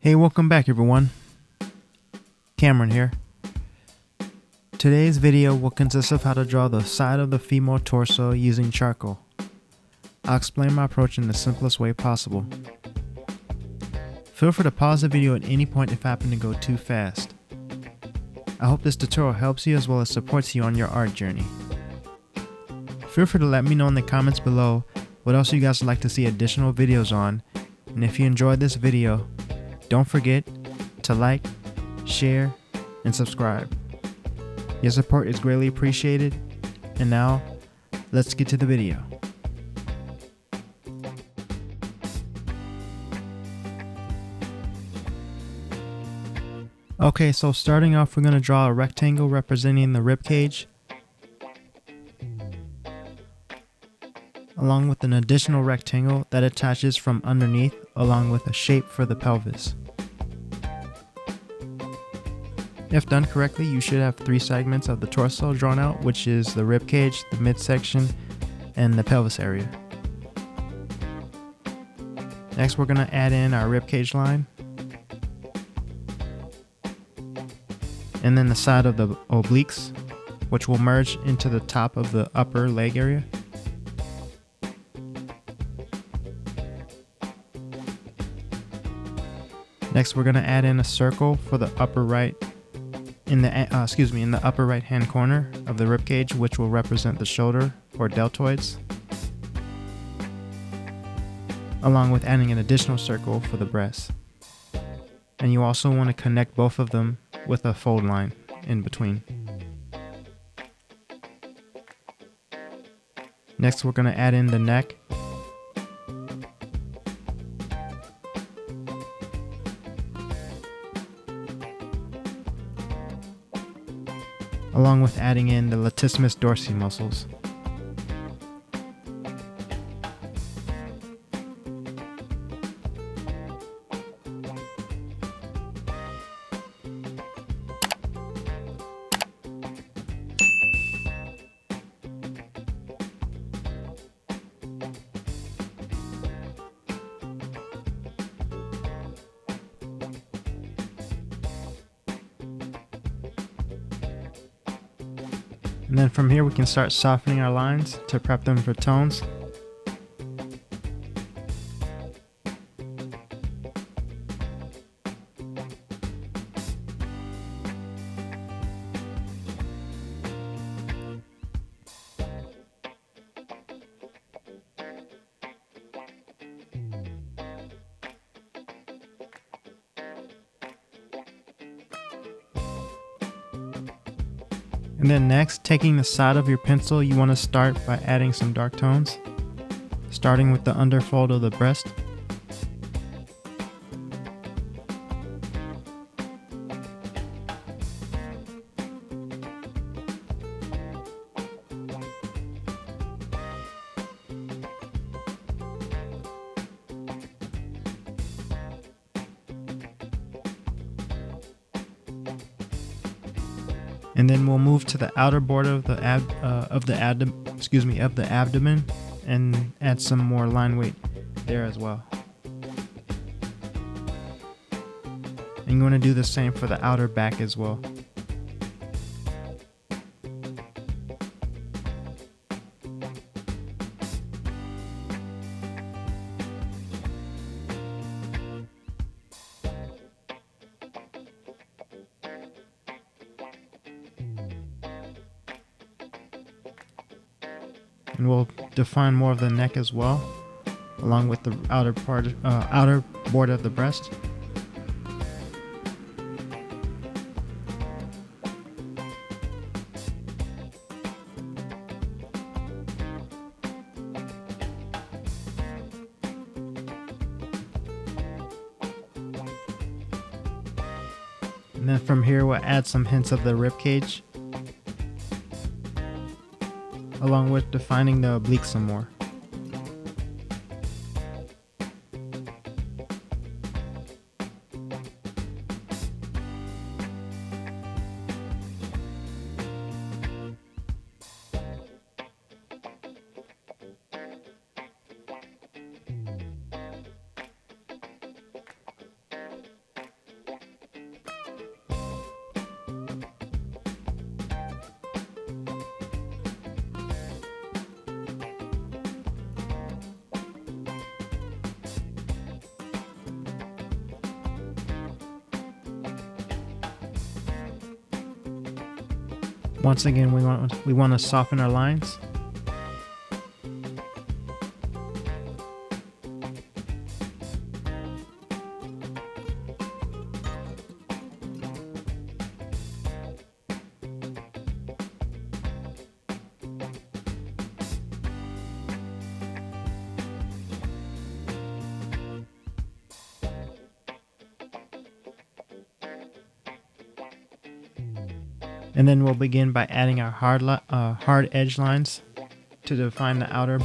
Hey, welcome back everyone. Cameron here. Today's video will consist of how to draw the side of the female torso using charcoal. I'll explain my approach in the simplest way possible. Feel free to pause the video at any point if I happen to go too fast. I hope this tutorial helps you as well as supports you on your art journey. Feel free to let me know in the comments below what else you guys would like to see additional videos on, and if you enjoyed this video, don't forget to like, share, and subscribe. Your support is greatly appreciated, and now, let's get to the video. Okay, so starting off, we're going to draw a rectangle representing the rib cage, along with an additional rectangle that attaches from underneath, along with a shape for the pelvis. If done correctly, you should have 3 segments of the torso drawn out, which is the rib cage, the midsection, and the pelvis area. Next, we're going to add in our rib cage line, and then the side of the obliques, which will merge into the top of the upper leg area. Next, we're going to add in a circle for the upper right in the upper right hand corner of the rib cage, which will represent the shoulder or deltoids, along with adding an additional circle for the breast. And you also want to connect both of them with a fold line in between. Next, we're going to add in the neck, along with adding in the latissimus dorsi muscles. And then from here we can start softening our lines to prep them for tones. And then next, taking the side of your pencil, you want to start by adding some dark tones, starting with the underfold of the breast. And then we'll move to the outer border of the abdomen and add some more line weight there as well. And you want to do the same for the outer back as well. And we'll define more of the neck as well, along with the outer border of the breast. And then from here we'll add some hints of the rib cage, along with defining the oblique some more. Once again, we want to soften our lines. And then we'll begin by adding our hard edge lines to define the outer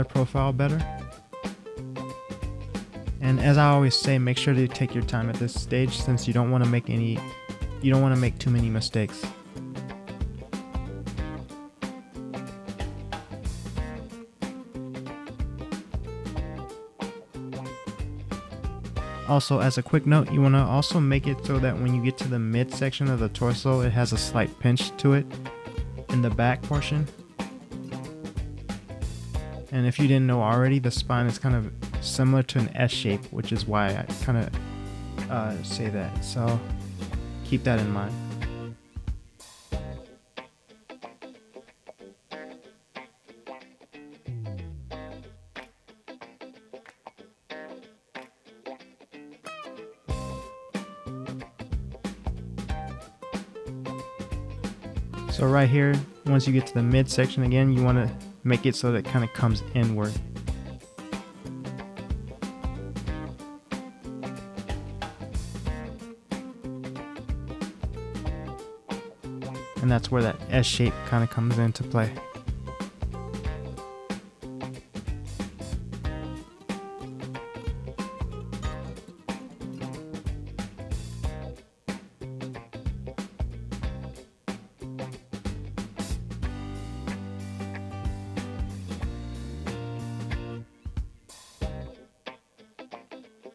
profile better. And as I always say, make sure to take your time at this stage, since you don't want to make too many mistakes. Also, as a quick note, you want to also make it so that when you get to the midsection of the torso, it has a slight pinch to it in the back portion. And if you didn't know already, the spine is kind of similar to an S shape, which is why I kind of say that. So keep that in mind. So right here, once you get to the midsection again, you want to make it so that it kind of comes inward. And that's where that S shape kind of comes into play.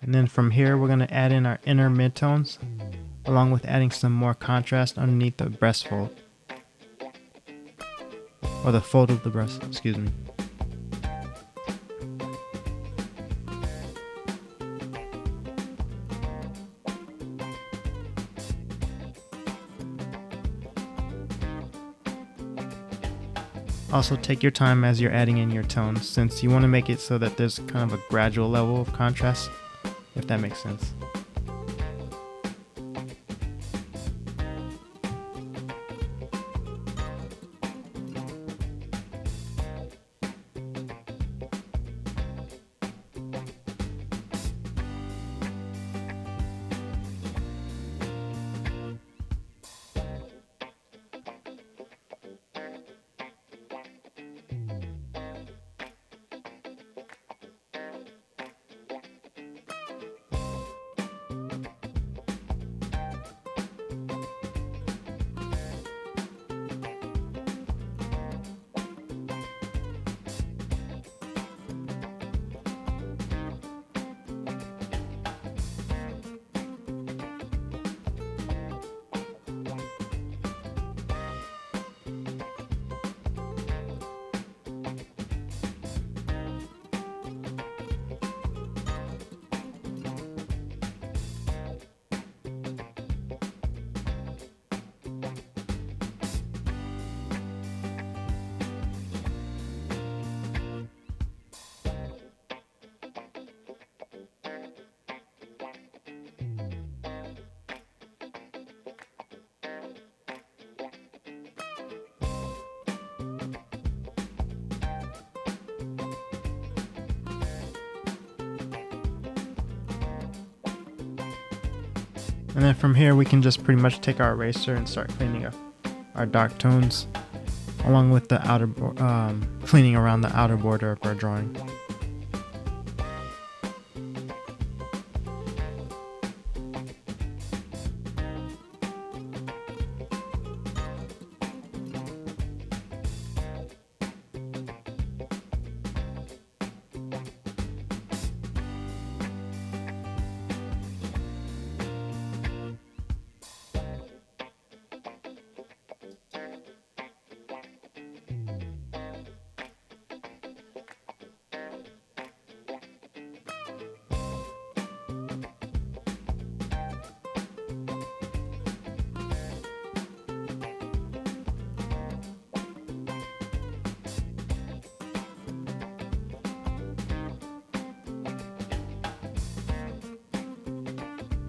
And then from here, we're going to add in our inner midtones, along with adding some more contrast underneath the breast fold. Or the fold of the breast, excuse me. Also, take your time as you're adding in your tones, since you want to make it so that there's kind of a gradual level of contrast, if that makes sense. And then from here, we can just pretty much take our eraser and start cleaning up our dark tones, along with the cleaning around the outer border of our drawing.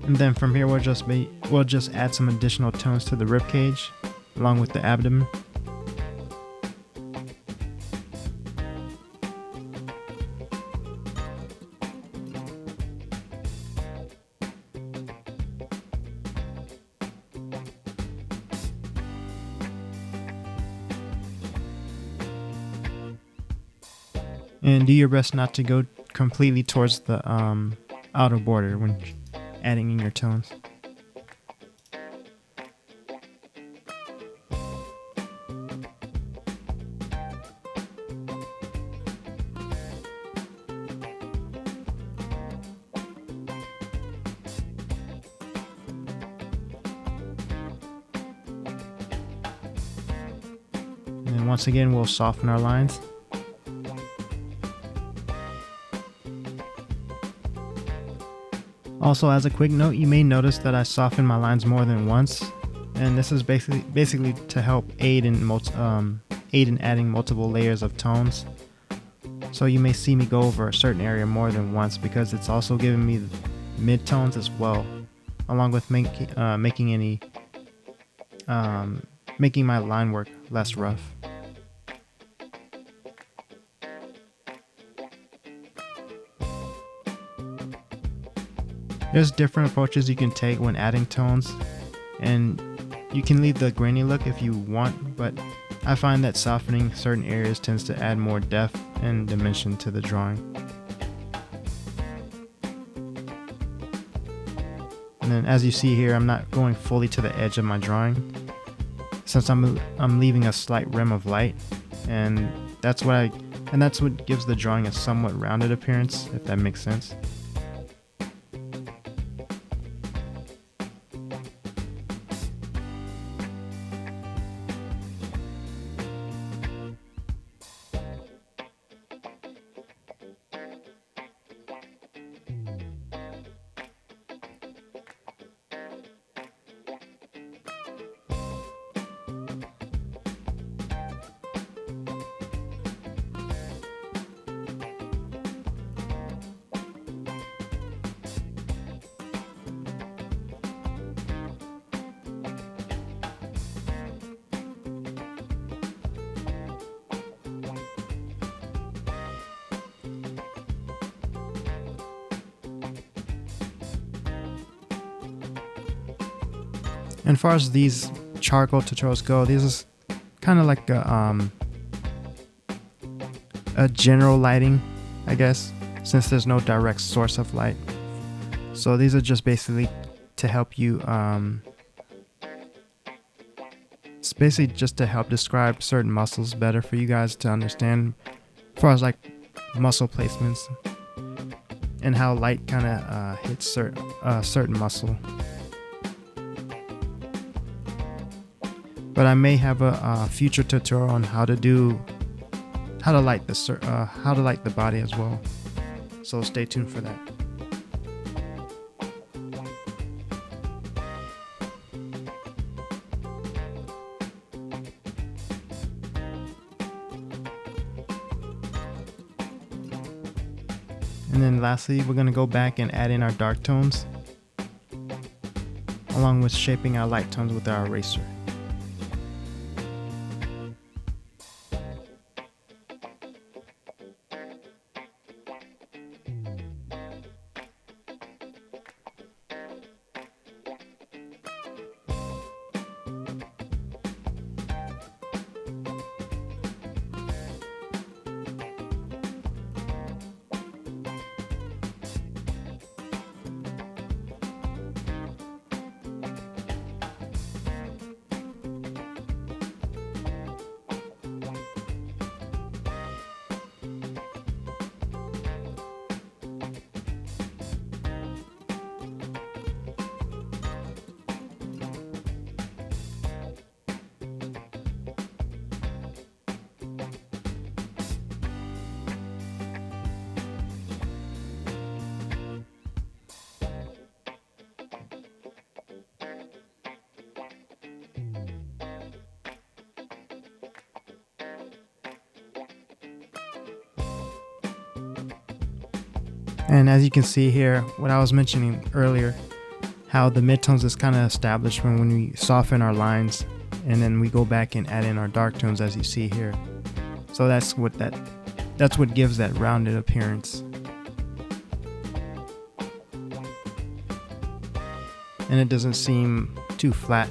And then from here we'll just add some additional tones to the rib cage along with the abdomen. And do your best not to go completely towards the outer border when adding in your tones. And then once again, we'll soften our lines. Also, as a quick note, you may notice that I soften my lines more than once, and this is basically to help aid in adding multiple layers of tones. So you may see me go over a certain area more than once because it's also giving me mid-tones as well, along with making my line work less rough. There's different approaches you can take when adding tones, and you can leave the grainy look if you want, but I find that softening certain areas tends to add more depth and dimension to the drawing. And then as you see here, I'm not going fully to the edge of my drawing, since I'm leaving a slight rim of light, and that's what gives the drawing a somewhat rounded appearance, if that makes sense. And as far as these charcoal tutorials go, this is kind of like a general lighting, I guess, since there's no direct source of light. So these are just basically to help you, it's basically just to help describe certain muscles better for you guys to understand, as far as like muscle placements and how light kind of hits certain muscle. But I may have a future tutorial on how to light the body as well. So stay tuned for that. And then lastly, we're going to go back and add in our dark tones, along with shaping our light tones with our eraser. And as you can see here, what I was mentioning earlier, how the midtones is kind of established when we soften our lines, and then we go back and add in our dark tones as you see here. So that's what gives that rounded appearance. And it doesn't seem too flat.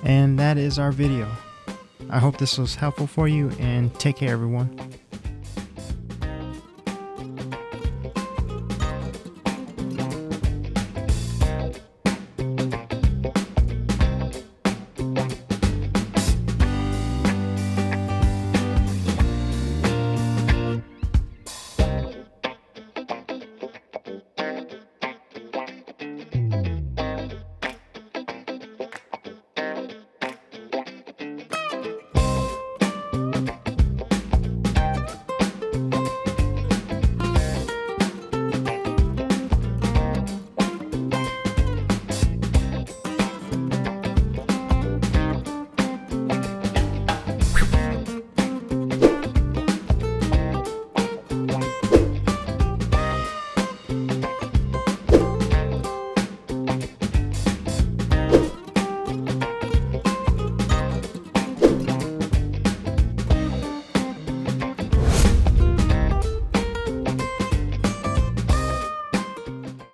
And that is our video. I hope this was helpful for you, and take care everyone.